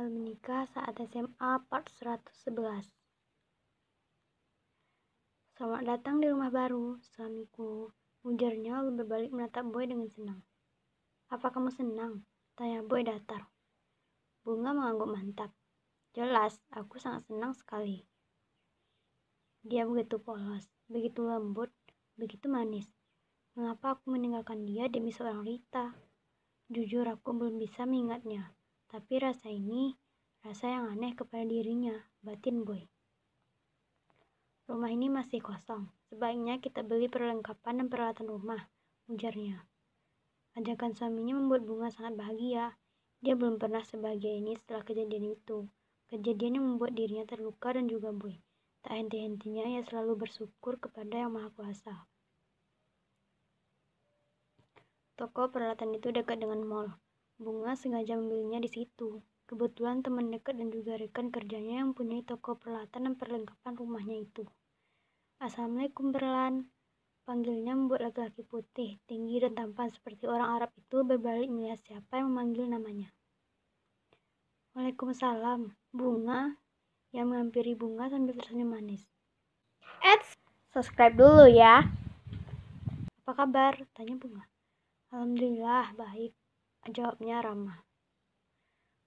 Gagal menikah saat SMA part 111. Selamat datang di rumah baru, suamiku. Ujarnya lalu berbalik menatap Boy dengan senang. Apa kamu senang? Tanya Boy datar. Bunga mengangguk mantap. Jelas, aku sangat senang sekali. Dia begitu polos, begitu lembut, begitu manis. Mengapa aku meninggalkan dia demi seorang Rita? Jujur aku belum bisa mengingatnya. Tapi rasa ini, rasa yang aneh kepada dirinya, batin Boy. Rumah ini masih kosong, sebaiknya kita beli perlengkapan dan peralatan rumah, ujarnya. Ajakan suaminya membuat Bunga sangat bahagia. Dia belum pernah sebahagia ini setelah kejadian itu. Kejadian yang membuat dirinya terluka dan juga Boy. Tak henti-hentinya ia selalu bersyukur kepada Yang Maha Kuasa. Toko peralatan itu dekat dengan mall. Bunga sengaja membelinya di situ. Kebetulan teman dekat dan juga rekan kerjanya yang mempunyai toko peralatan dan perlengkapan rumahnya itu. Assalamualaikum Berlan, panggilnya membuat laki-laki putih, tinggi dan tampan seperti orang Arab itu berbalik melihat siapa yang memanggil namanya. Waalaikumsalam, Bunga, yang menghampiri Bunga sambil tersenyum manis. Subscribe dulu ya. Apa kabar? Tanya Bunga. Alhamdulillah, baik, jawabnya ramah.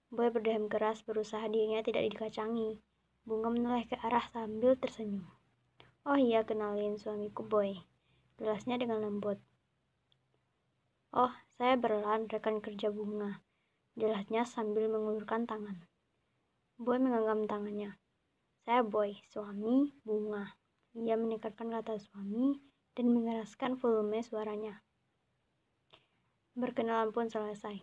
Boy berdiam keras berusaha dirinya tidak dikacangi. Bunga menoleh ke arah sambil tersenyum. Oh iya, kenalin suamiku Boy, jelasnya dengan lembut. Oh, saya Berlan, rekan kerja Bunga, jelasnya sambil mengulurkan tangan. Boy menggenggam tangannya. Saya Boy, suami Bunga. Ia meningkatkan kata suami dan mengeraskan volume suaranya. Berkenalan pun selesai.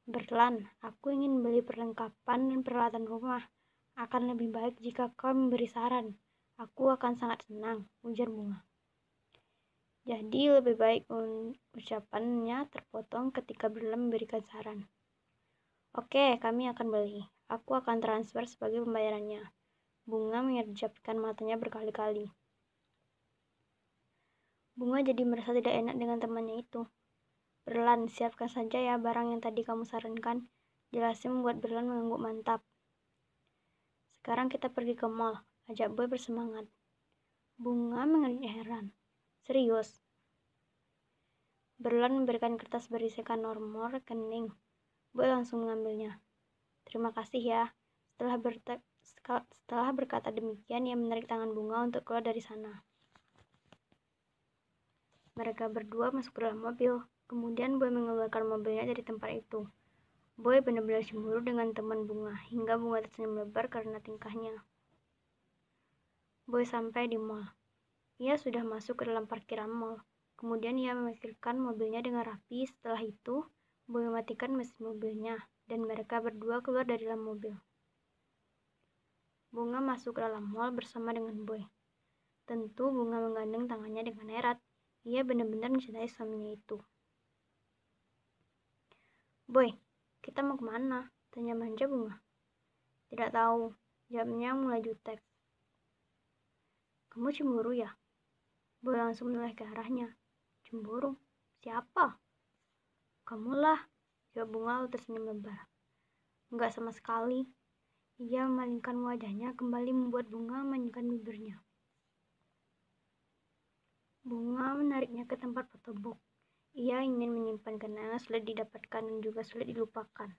Berlan, aku ingin beli perlengkapan dan peralatan rumah. Akan lebih baik jika kau memberi saran. Aku akan sangat senang, ujar Bunga. Jadi lebih baik ucapannya terpotong ketika Berlan memberikan saran. Oke, kami akan beli. Aku akan transfer sebagai pembayarannya. Bunga mengerjapkan matanya berkali-kali. Bunga jadi merasa tidak enak dengan temannya itu. Berlan, siapkan saja ya barang yang tadi kamu sarankan. Jelasnya membuat Berlan mengangguk mantap. Sekarang kita pergi ke mall, ajak Boy bersemangat. Bunga mengerik heran. Serius? Berlan memberikan kertas berisikan nomor rekening. Boy langsung mengambilnya. Terima kasih ya. Setelah berkata demikian, ia menarik tangan Bunga untuk keluar dari sana. Mereka berdua masuk ke dalam mobil. Kemudian Boy mengeluarkan mobilnya dari tempat itu. Boy benar-benar cemburu dengan teman Bunga, hingga Bunga tersenyum lebar karena tingkahnya. Boy sampai di mall. Ia sudah masuk ke dalam parkiran mall. Kemudian ia memarkirkan mobilnya dengan rapi. Setelah itu, Boy mematikan mesin mobilnya, dan mereka berdua keluar dari dalam mobil. Bunga masuk ke dalam mall bersama dengan Boy. Tentu Bunga menggandeng tangannya dengan erat. Ia benar-benar mencintai suaminya itu. Boy, kita mau kemana? Tanya manja Bunga. Tidak tahu, jawabnya mulai jutek. Kamu cemburu ya? Boy langsung menoleh ke arahnya. Cemburu? Siapa? Kamulah, jawab Bunga lalu tersenyum lebar. Enggak sama sekali. Ia memalingkan wajahnya kembali membuat Bunga memanyunkan bibirnya. Bunga menariknya ke tempat fotobook. Ia ingin menyimpan kenangan sulit didapatkan dan juga sulit dilupakan.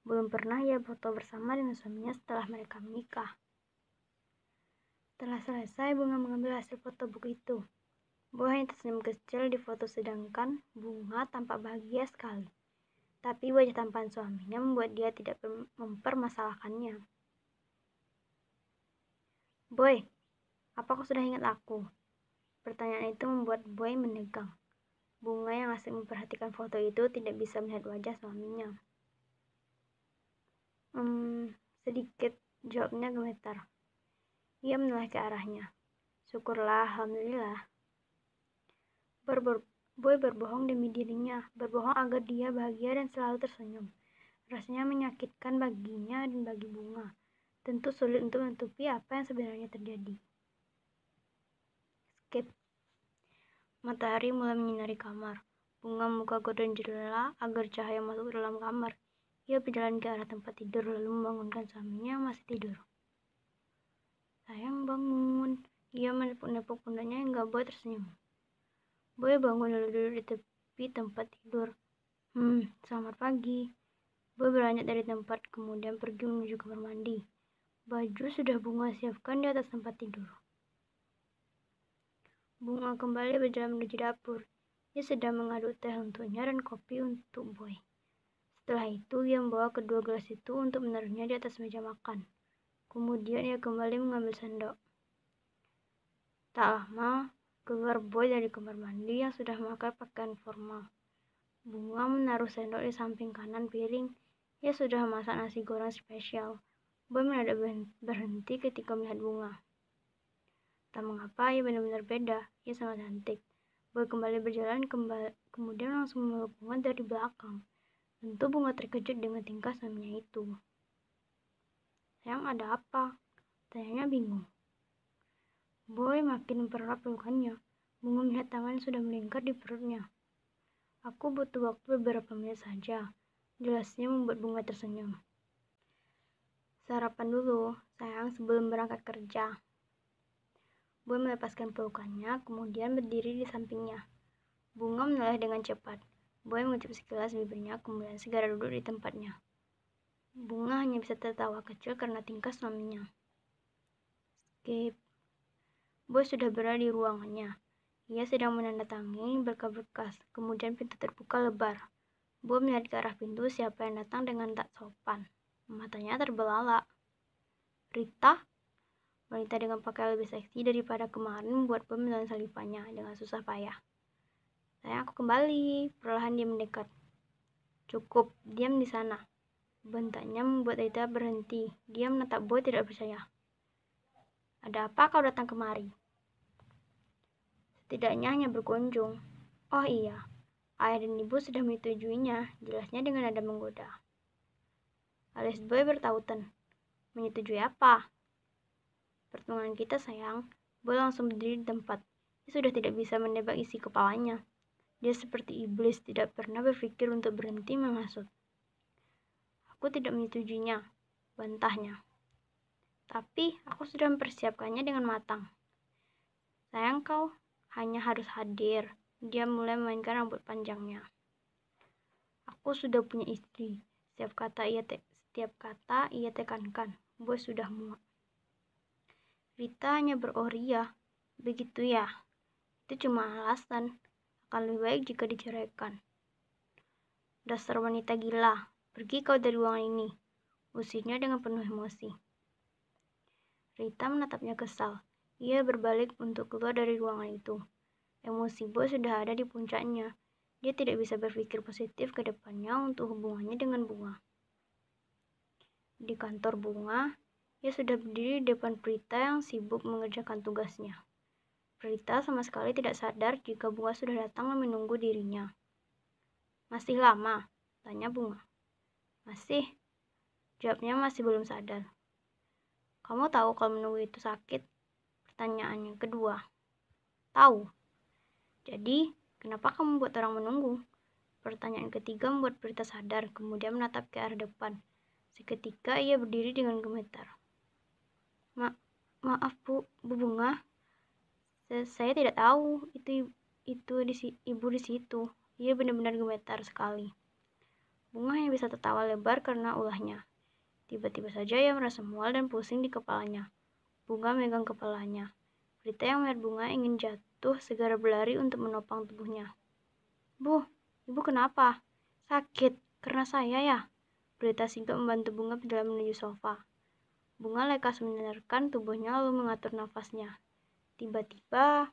Belum pernah ia foto bersama dengan suaminya setelah mereka menikah. Setelah selesai, Bunga mengambil hasil fotobook itu. Boy hanya tersenyum kecil di foto sedangkan Bunga tampak bahagia sekali. Tapi wajah tampan suaminya membuat dia tidak mempermasalahkannya. Boy, apa kau sudah ingat aku? Pertanyaan itu membuat Boy menegang. Bunga yang asik memperhatikan foto itu tidak bisa melihat wajah suaminya. Sedikit, jawabnya gemetar. Ia menoleh ke arahnya. Syukurlah, alhamdulillah. Boy berbohong demi dirinya, berbohong agar dia bahagia dan selalu tersenyum. Rasanya menyakitkan baginya dan bagi Bunga. Tentu sulit untuk menutupi apa yang sebenarnya terjadi. Skip. Matahari mulai menyinari kamar. Bunga membuka gorden jendela agar cahaya masuk ke dalam kamar. Ia berjalan ke arah tempat tidur lalu membangunkan suaminya yang masih tidur. Sayang, bangun. Ia menepuk-nepuk pundaknya hingga Boy tersenyum. Boy bangun lalu duduk di tepi tempat tidur. Selamat pagi. Boy beranjak dari tempat kemudian pergi menuju kamar mandi. Baju sudah Bunga siapkan di atas tempat tidur. Bunga kembali berjalan menuju dapur. Ia sedang mengaduk teh untuknya dan kopi untuk Boy. Setelah itu, ia membawa kedua gelas itu untuk menaruhnya di atas meja makan. Kemudian ia kembali mengambil sendok. Tak lama, keluar Boy dari kamar mandi yang sudah memakai pakaian formal. Bunga menaruh sendok di samping kanan piring. Ia sudah memasak nasi goreng spesial. Boy mendadak berhenti ketika melihat Bunga. Tak mengapa, ia benar-benar beda. Ia sangat cantik. Boy kembali berjalan, kemudian langsung memeluk Bunga dari belakang. Tentu Bunga terkejut dengan tingkah suaminya itu. Sayang, ada apa? Tanyanya bingung. Boy makin mempererat pelukannya. Bunga melihat tangan sudah melingkar di perutnya. Aku butuh waktu beberapa menit saja. Jelasnya membuat Bunga tersenyum. Sarapan dulu, sayang, sebelum berangkat kerja. Boy melepaskan pelukannya, kemudian berdiri di sampingnya. Bunga menoleh dengan cepat. Boy mengucap sekilas bibirnya, kemudian segera duduk di tempatnya. Bunga hanya bisa tertawa kecil karena tingkah suaminya. Skip. Boy sudah berada di ruangannya. Ia sedang menandatangani berkas-berkas, kemudian pintu terbuka lebar. Boy melihat ke arah pintu siapa yang datang dengan tak sopan. Matanya terbelalak. Rita? Wanita dengan pakaian lebih seksi daripada kemarin membuat Boy menelan salivannya dengan susah payah. Sayang, aku kembali. Perlahan dia mendekat. Cukup, diam di sana. Bentaknya membuat Rita berhenti. Dia menatap Boy tidak percaya. Ada apa kau datang kemari? Setidaknya hanya berkunjung. Oh iya, ayah dan ibu sudah menyetujuinya, jelasnya dengan nada menggoda. Alis Boy bertautan. Menyetujui apa? Pertunangan kita, sayang. Boy langsung berdiri di tempat. Dia sudah tidak bisa menebak isi kepalanya. Dia seperti iblis, tidak pernah berpikir untuk berhenti menghasut. Aku tidak menyetujuinya, bantahnya. Tapi aku sudah mempersiapkannya dengan matang. Sayang, kau hanya harus hadir. Dia mulai memainkan rambut panjangnya. Aku sudah punya istri. Setiap kata ia tekankan. Boy sudah muak. Rita hanya beroria. Begitu ya? Itu cuma alasan. Akan lebih baik jika diceraikan. Dasar wanita gila. Pergi kau dari ruangan ini. Usirnya dengan penuh emosi. Rita menatapnya kesal. Ia berbalik untuk keluar dari ruangan itu. Emosi Boy sudah ada di puncaknya. Dia tidak bisa berpikir positif ke depannya untuk hubungannya dengan Bunga. Di kantor Bunga, ia sudah berdiri di depan Prita yang sibuk mengerjakan tugasnya. Prita sama sekali tidak sadar jika Bunga sudah datang dan menunggu dirinya. Masih lama? Tanya Bunga. Masih. Jawabnya masih belum sadar. Kamu tahu kalau menunggu itu sakit? Pertanyaannya kedua. Tahu. Jadi, kenapa kamu membuat orang menunggu? Pertanyaan ketiga membuat Prita sadar, kemudian menatap ke arah depan. Seketika ia berdiri dengan gemetar. Maaf Bu Bunga. Saya tidak tahu ibu di situ. Ia benar-benar gemetar sekali. Bunga hanya bisa tertawa lebar karena ulahnya. Tiba-tiba saja ia merasa mual dan pusing di kepalanya. Bunga megang kepalanya. Prita yang melihat Bunga ingin jatuh segera berlari untuk menopang tubuhnya. Bu, ibu kenapa? Sakit, karena saya ya? Prita sigap membantu Bunga berjalan menuju sofa. Bunga lekas menyandarkan tubuhnya lalu mengatur nafasnya. Tiba-tiba,